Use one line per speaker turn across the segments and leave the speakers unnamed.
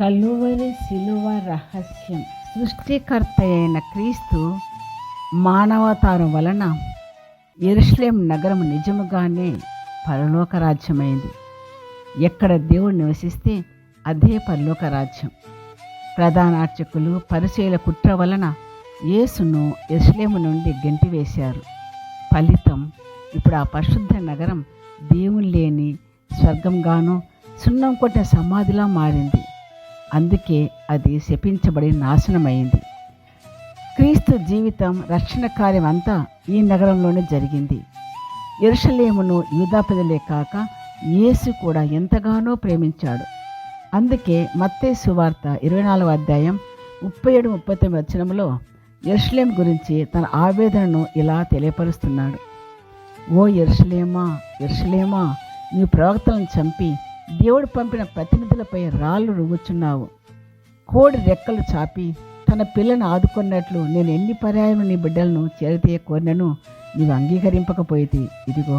కలువరి శిలువ రహస్యం. సృష్టికర్త అయిన క్రీస్తు మానవతారం వలన యెరూషలేము నగరం నిజముగానే పరలోక రాజ్యమైంది. ఎక్కడ దేవుడు నివసిస్తే అదే పరలోక రాజ్యం. ప్రధాన అర్చకులు పరిసయ్యుల కుట్ర వలన యేసును యెరూషలేము నుండి గెంటివేశారు. ఫలితం ఇప్పుడు ఆ పరిశుద్ధ నగరం దేవుని లేని స్వర్గంగాను సున్నం కొట్టిన సమాధిలా మారింది. అందుకే అది శపించబడి నాశనమైంది. క్రీస్తు జీవితం రక్షణ కార్యం అంతా ఈ నగరంలోనే జరిగింది. యెరూషలేమును యూదా ప్రజలే కాక యేసు కూడా ఎంతగానో ప్రేమించాడు. అందుకే మత్తయి సువార్త 24వ అధ్యాయం 37-39 వచనంలో యెరూషలేము గురించి తన ఆవేదనను ఇలా తెలియపరుస్తున్నాడు. ఓ యెరూషలేమా, యెరూషలేమా, నీవు ప్రవక్తలను చంపి దేవుడు పంపిన ప్రతినిధులపై రాళ్ళు రువ్వుచున్నావు. కోడి రెక్కలు చాపి తన పిల్లను ఆదుకున్నట్లు నేను ఎన్ని పర్యాయం నీ బిడ్డలను చేరతీయ కోరినను నీవు అంగీకరింపకపోయితే ఇదిగో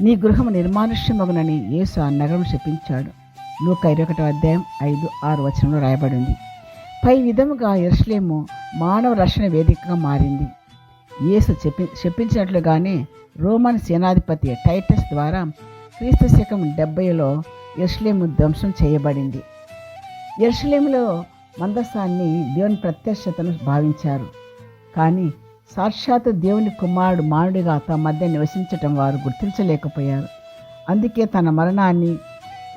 నీ గృహం నిర్మానుష్యమగునని యేసు ఆ నగరం శపించాడు. లూకా 21వ అధ్యాయం 5-6 వచనంలో రాయబడింది. పై విధముగా యెరూషలేము మానవ రక్షణ వేదికగా మారింది. యేసు శపించినట్లుగానే రోమన్ సేనాధిపతి టైటస్ ద్వారా క్రీస్తు శకం 70లో యెరూషలేము ధ్వంసం చేయబడింది. యెరూషలేములో మందసాన్ని దేవుని ప్రత్యక్షతను భావించారు. కానీ సాక్షాత్తు దేవుని కుమారుడు మానవుడిగా తమ మధ్య నివసించటం వారు గుర్తించలేకపోయారు. అందుకే తన మరణాన్ని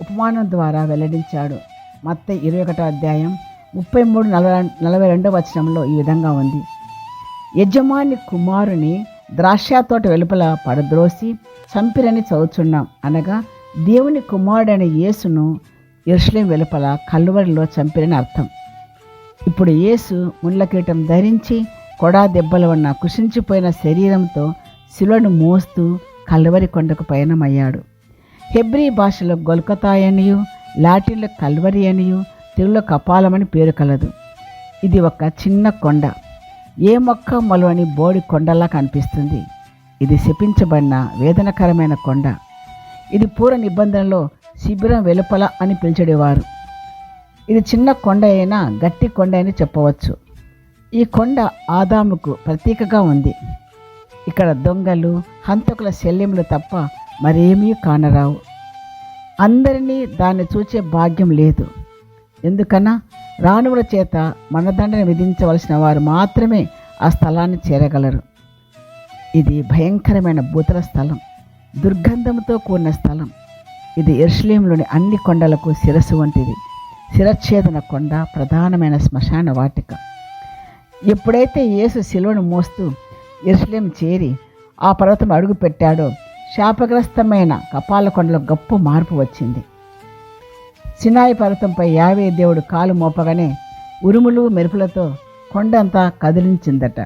ఉపమానం ద్వారా వెల్లడించాడు. మత్తయి 21వ అధ్యాయం 33-42 వచనంలో ఈ విధంగా ఉంది. యజమాని కుమారుని ద్రాక్షతోట వెలుపల పడద్రోసి చంపిరని చదువుచున్నాం. అనగా దేవుని కుమారుడైన యేసును యెరూషలేము వెలుపల కల్వరిలో చంపిరని అర్థం. ఇప్పుడు యేసు ముళ్ళ కిరీటం ధరించి కొడా దెబ్బలు ఉన్న కుషించిపోయిన శరీరంతో శిలువను మోస్తూ కల్వరి కొండకు పయనమయ్యాడు. హెబ్రీ భాషలో గొల్గొతాయనియు, లాటిన్లో కల్వరి అనియు, తెలుగులో కపాలమని పేరు కలదు. ఇది ఒక చిన్న కొండ, ఏ మొక్క మొలవని బోడి కొండలా కనిపిస్తుంది. ఇది శపించబడిన వేదనకరమైన కొండ. ఇది పూర్వ నిబంధనలో శిబిరం వెలుపల అని పిలిచేవారు. ఇది చిన్న కొండ అయినా గట్టి కొండ అని చెప్పవచ్చు. ఈ కొండ ఆదాముకు ప్రతీకగా ఉంది. ఇక్కడ దొంగలు, హంతకుల శల్యములు తప్ప మరేమీ కానరావు. అందరినీ దాన్ని చూచే భాగ్యం లేదు. ఎందుకన్నా రాణువుల చేత మరణదండన విధించవలసిన వారు మాత్రమే ఆ స్థలాన్ని చేరగలరు. ఇది భయంకరమైన భూతల స్థలం, దుర్గంధంతో కూడిన స్థలం. ఇది యెరూషలేములోని అన్ని కొండలకు శిరస్సు వంటిది. శిరచ్ఛేదన కొండ ప్రధానమైన శ్మశాన వాటిక. ఎప్పుడైతే యేసు శిలువను మోస్తూ యెరూషలేము చేరి ఆ పర్వతం అడుగు పెట్టాడో శాపగ్రస్తమైన కపాల కొండలో గొప్ప మార్పు వచ్చింది. సినాయి పర్వతంపై యావే దేవుడు కాలు మోపగానే ఉరుములు మెరుపులతో కొండంతా కదిలించిందట.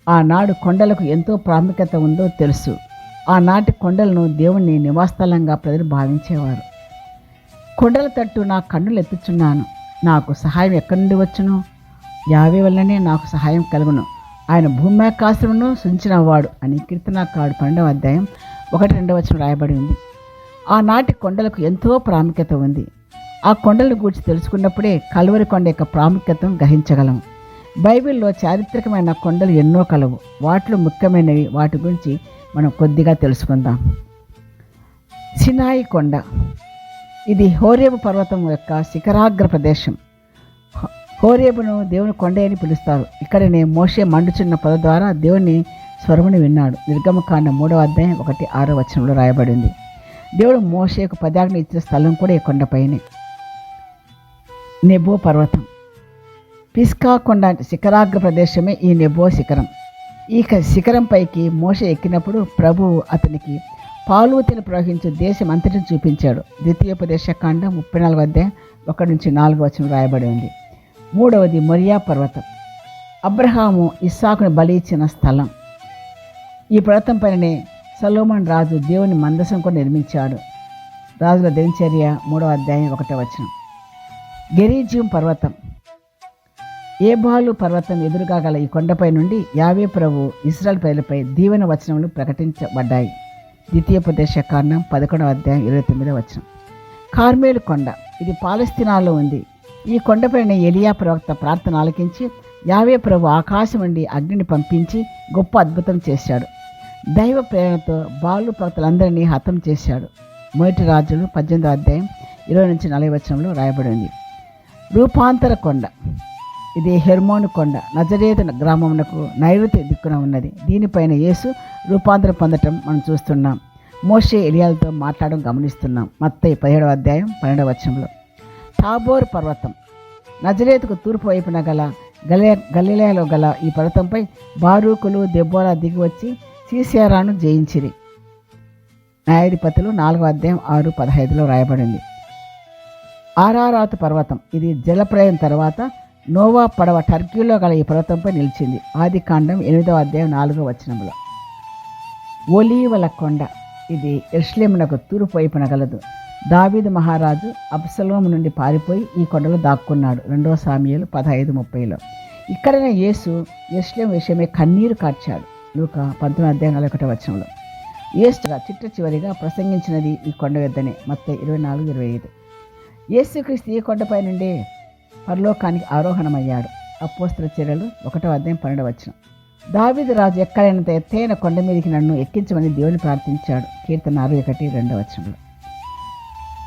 ఆనాడు కొండలకు ఎంతో ప్రాముఖ్యత ఉందో తెలుసు. ఆనాటి కొండలను దేవుని నివాసస్థలంగా ప్రజలు భావించేవారు. కొండల తట్టు నా కన్నులు ఎత్తుచున్నాను, నాకు సహాయం ఎక్కడి నుండి వచ్చును? యావే వల్లనే నాకు సహాయం కలుగును. ఆయన భూమ్యాకాశమును సృజించినవాడు అని కీర్తనకారుడు 12వ అధ్యాయం 1-2 వచనం రాయబడి ఉంది. ఆనాటి కొండలకు ఎంతో ప్రాముఖ్యత ఉంది. ఆ కొండలను గురించి తెలుసుకున్నప్పుడే కల్వరి కొండ యొక్క ప్రాముఖ్యతను గ్రహించగలము. బైబిల్లో చారిత్రకమైన కొండలు ఎన్నో కలవు. వాటిలో ముఖ్యమైనవి, వాటి గురించి మనం కొద్దిగా తెలుసుకుందాం. సినాయి కొండ, ఇది హోరేబు పర్వతం యొక్క శిఖరాగ్ర ప్రదేశం. హోరేబును దేవుని కొండ అని పిలుస్తారు. ఇక్కడనే మోషే మండుచున్న పొద ద్వారా దేవుని స్వరముని విన్నాడు. నిర్గమకాండ 3వ అధ్యాయం 1-6 వచనంలో రాయబడింది. దేవుడు మోషేకు 10 ఆజ్ఞలు ఇచ్చిన స్థలం కూడా ఈ కొండపైనే. నెబో పర్వతం, పిస్కా కొండ శిఖరాగ్ర ప్రదేశమే ఈ నెబో శిఖరం. ఈ శిఖరం పైకి మోషే ఎక్కినప్పుడు ప్రభువు అతనికి పాలు తేనె ప్రవహించే దేశం అంతటిని చూపించాడు. ద్వితీయోపదేశకాండం 34వ అధ్యాయం 1-4 వచనం రాయబడి ఉంది. 3వది మొరియా పర్వతం, అబ్రహాము ఇస్సాకును బలి ఇచ్చిన స్థలం. ఈ పర్వతం పైననే సొలొమోను రాజు దేవుని మందసం కూడా నిర్మించాడు. రాజుల దినచర్య 3వ అధ్యాయం 1వ వచనం. గెరిజీం పర్వతం, ఏబాలు పర్వతం ఎదురుగా గల ఈ కొండపై నుండి యావే ప్రభు ఇశ్రాయేలు ప్రజలపై దీవెన వచనములు ప్రకటించబడ్డాయి. ద్వితీయోపదేశకాండం 11వ అధ్యాయం 29వ వచనం. కార్మెలు కొండ, ఇది పాలస్తీనాలో ఉంది. ఈ కొండపైన ఎలియా ప్రవక్త ప్రార్థన ఆలకించి యావే ప్రభు ఆకాశం నుండి అగ్నిని పంపించి గొప్ప అద్భుతం చేశాడు. దైవ ప్రేరణతో బాలు ప్రవక్తలందరినీ హతం చేశాడు. మొదటి రాజులు 18వ అధ్యాయం 20-40 వచనంలో రాయబడింది. రూపాంతర కొండ, ఇది హెర్మోను కొండ నజరేతు గ్రామమునకు నైరుతి దిక్కున ఉన్నది. దీనిపైన యేసు రూపాంతరం పొందటం మనం చూస్తున్నాం. మోషే ఎలియాలతో మాట్లాడడం గమనిస్తున్నాం. మత్తయి 17వ అధ్యాయం 12వ వచనంలో. తాబోర్ పర్వతం, నజరేతుకు తూర్పు వైపున గల గలిలయలో గల ఈ పర్వతంపై బారూకులు దెబ్బోరా దిగి వచ్చి సీసేరాను జయించిరి. న్యాయాధిపతులు 4వ అధ్యాయం 6-15లో రాయబడింది. ఆరారాతు పర్వతం, ఇది జలప్రలయం తర్వాత నోవా పడవ టర్కీలో గల ఈ పర్వతంపై నిలిచింది. ఆదికాండం 8వ అధ్యాయం 4వ వచనంలో. ఒలీవల కొండ, ఇది యెరూషలేమునకు తూర్పు వైపున గలదు. దావీదు మహారాజు అబ్షలోము నుండి పారిపోయి ఈ కొండలో దాక్కున్నాడు. 2 సాముయేలు 15:30లో. ఇక్కడనే యేసు యెరూషలేము విషయమే కన్నీరు కార్చాడు. లూకా 19వ అధ్యాయం 41వ వచనంలో. యేసు చిట్ట చివరిగా ప్రసంగించినది ఈ కొండ వద్దనే. మత్తయి 24-25. యేసుక్రీస్తు ఈ కొండపై నుండి పరలోకానికి ఆరోహణమయ్యాడు. అపోస్తలుల చర్యలు 1వ అధ్యాయం 12వ వచనం. దావీదు రాజు ఎక్కడైనంత ఎత్తైన కొండ మీదకి నన్ను ఎక్కించమని దేవుని ప్రార్థించాడు. కీర్తన 61:2వ వచనంలో.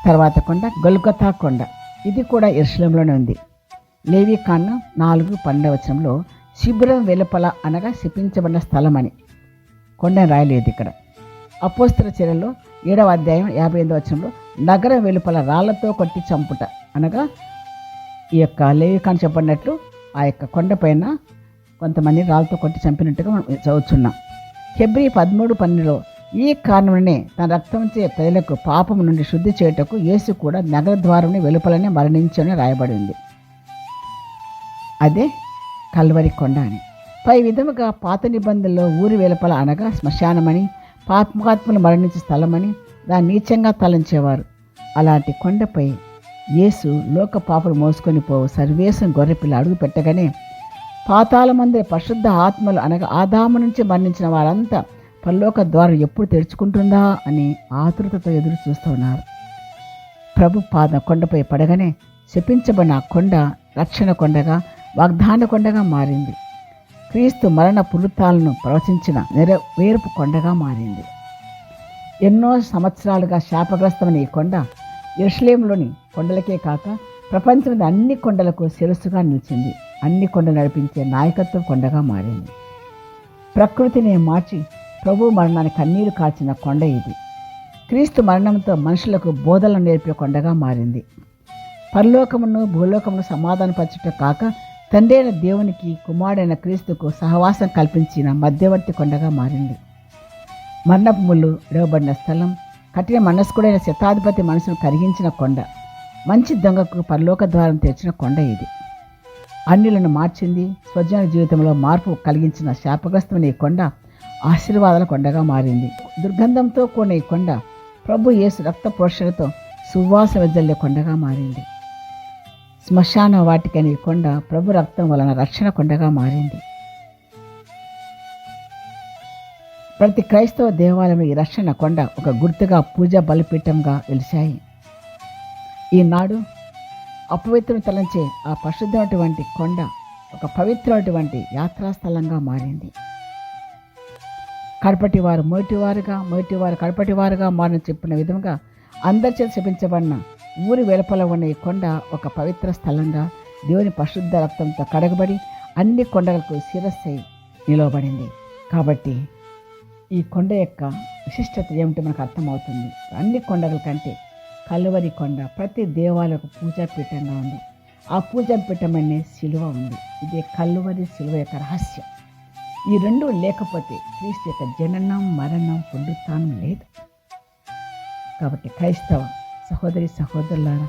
తర్వాత కొండ గొల్గొతా కొండ, ఇది కూడా యెరూషలేములోనే ఉంది. లేవీకాండం 4:12వ వచనంలో శిబిరం వెలుపల అనగా శపించబడిన స్థలం అని. కొండని రాయలేదు ఇక్కడ. అపోస్తలుల చర్యల్లో 7వ అధ్యాయం 58వ వచనంలో నగరం వెలుపల రాళ్లతో కొట్టి చంపుట అనగా ఈ యొక్క లేవీకాండం చెప్పినట్లు ఆ యొక్క కొండపైన కొంతమంది రాళ్ళతో కొట్టి చంపినట్టుగా మనం చదువుతున్నాం. హెబ్రీ 13:12లో ఈ కారణమనే తన రక్తంచే ప్రజలకు పాపం నుండి శుద్ధి చేయుటకు యేసు కూడా నగర ద్వారం వెలుపలనే మరణించని రాయబడి ఉంది. అదే కల్వరి కొండ అని. పై విధముగా పాత నిబంధనలో ఊరి వెలుపల అనగా శ్మశానమని, పాపాత్మలు మరణించే స్థలమని దాన్ని నీచంగా తలంచేవారు. అలాంటి కొండపై యేసు లోక పాపలు మోసుకొని పోవు సర్వేశం గొర్రెపిల్ల అడుగు పెట్టగానే పాతాళమందే పరిశుద్ధ ఆత్మలు అనగా ఆదాము నుంచి మరణించిన వారంతా పరలోక ద్వారం ఎప్పుడు తెరుచుకుంటుందా అని ఆతృతతో ఎదురు చూస్తూ ఉన్నారు. ప్రభు పాద కొండపై పడగానే శపించబడిన ఆ కొండ రక్షణ కొండగా, వాగ్దాన కొండగా మారింది. క్రీస్తు మరణ పునరుత్థానాలను ప్రవచించిన నెరవేర్పు కొండగా మారింది. ఎన్నో సంవత్సరాలుగా శాపగ్రస్తమైన ఈ కొండ యెరూషలేములోని కొండలకే కాక ప్రపంచంలోని అన్ని కొండలకు శిరస్సుగా నిలిచింది. అన్ని కొండలు నడిపించే నాయకత్వ కొండగా మారింది. ప్రకృతిని మార్చి ప్రభు మరణానికి కన్నీరు కాచిన కొండ ఇది. క్రీస్తు మరణంతో మనుషులకు బోధనలు నేర్పే కొండగా మారింది. పరలోకమును భూలోకమును సమాధానపరచుట కాక తండ్రి అయిన దేవునికి కుమారుడైన క్రీస్తుకు సహవాసం కల్పించిన మధ్యవర్తి కొండగా మారింది. మరణపు ముళ్ళు విడవబడిన స్థలం, కఠిన మనస్కుడైన శతాధిపతి మనసును కరిగించిన కొండ, మంచి దొంగకు పరలోక ద్వారం తెరిచిన కొండ ఇది. అన్యులను మార్చింది. స్వజన జీవితంలో మార్పు కలిగించిన శాపగ్రస్తమైన ఈ కొండ ఆశీర్వాదాల కొండగా మారింది. దుర్గంధంతో కూడిన ఈ కొండ ప్రభు యేసు రక్త పోషణతో సువాస వెదజల్లే కొండగా మారింది. శ్మశాన వాటికని ఈ కొండ ప్రభు రక్తం వలన రక్షణ కొండగా మారింది. ప్రతి క్రైస్తవ దేవాలయంలో ఈ రక్షణ కొండ ఒక గుర్తుగా పూజా బలిపీఠంగా వెలిశాయి. ఈనాడు అపవిత్రం తలంచే ఆ పరిశుద్ధమైనటువంటి కొండ ఒక పవిత్రమైనటువంటి యాత్రాస్థలంగా మారింది. కడపటివారు మొదటివారుగా, మొదటివారు కడపటివారుగా మారని చెప్పిన విధంగా అందరి చేత శపించబడిన ఊరి వెలుపల ఉన్న ఈ కొండ ఒక పవిత్ర స్థలంగా దేవుని పరిశుద్ధ రక్తంతో కడగబడి అన్ని కొండలకు శిరస్సై నిలవబడింది. కాబట్టి ఈ కొండ యొక్క విశిష్టత ఏమిటో మనకు అర్థమవుతుంది. అన్ని కొండల కంటే కల్వరి కొండ ప్రతి దేవాలయకు పూజాపీఠంగా ఉంది. ఆ పూజాపీఠం అనే శిలువ ఉంది. ఇదే కల్వరి శిలువ యొక్క రహస్యం. ఈ రెండు లేకపోతే క్రీస్తు యొక్క జననం, మరణం, పునరుత్థానం లేదు. కాబట్టి క్రైస్తవ సహోదరి సహోదరులారా,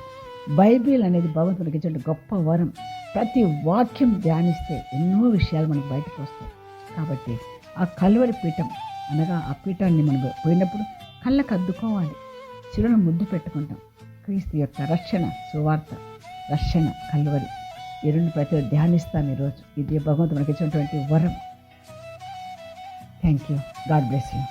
బైబిల్ అనేది భగవంతునికి ఇచ్చే గొప్ప వరం. ప్రతి వాక్యం ధ్యానిస్తే ఎన్నో విషయాలు మనకు బయటకు వస్తాయి. కాబట్టి ఆ కల్వరి పీఠం అనగా ఆ పీఠాన్ని మనం పోయినప్పుడు కళ్ళకు అద్దుకోవాలి, చిరును ముద్దు పెట్టుకుంటాం. క్రీస్తు యొక్క రక్షణ సువార్త, రక్షణ కల్వరి, ఈ రెండు ప్రతి ధ్యానిస్తాను ఈరోజు. ఇది భగవంతుడు మనకి ఇచ్చినటువంటి వరం. Thank you. God bless you.